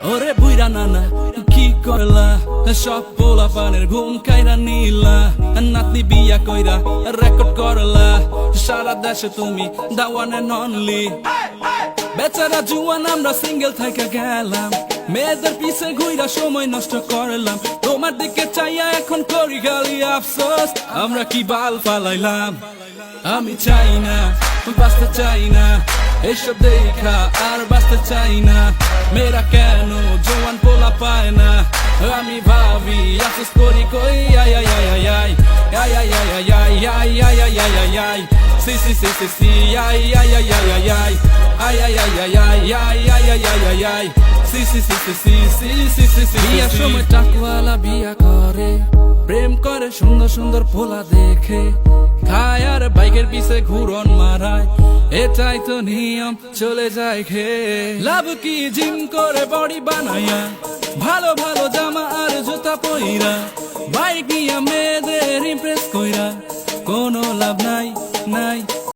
ওরে বুইরা নানা কি করলা সব পোলা পানের ঘুম কাইরা নিলা নাতনি বিয়া কইরা রেকর্ড করলা সারা দেশে তুমি দাওয়ান এন্ড অনলি বেচারা জুয়ান আমরা সিঙ্গেল থেকে গেলাম মেয়েদের পিছে ঘুইরা সময় নষ্ট করলাম তোমার দিকে চাইয়া এখন করি খালি আফসোস আমরা কি বাল ফালাইলাম আমি চাই না বাঁচতে চাই না এসব দেখা আর বাঁচতে চাই না মেয়েরা কেন জোয়ান পোলা পায় না আমি ভাবি আফসোস করি কই আই আই আই আই আই আই আই আই আই আই আই আই আই আই আই আই সি সি সি সি সি আই আই আই আই আই আই আই আই আই আই আই আই আই আই আই আই আই সি সি সি সি সি সি সি সি সি বিয়ার সময় টাকওয়ালা বিয়া করে প্রেম করে সুন্দর সুন্দর পোলা দেখে খায় আর বাইকের পিছে ঘুরন মারায় এটাই তো নিয়ম চলে যায় খেয়ে লাভ কি জিম করে বডি বানায়া ভালো ভালো জামা আর জুতা পইরা বাইক নিয়ে মেয়েদের ইমপ্রেস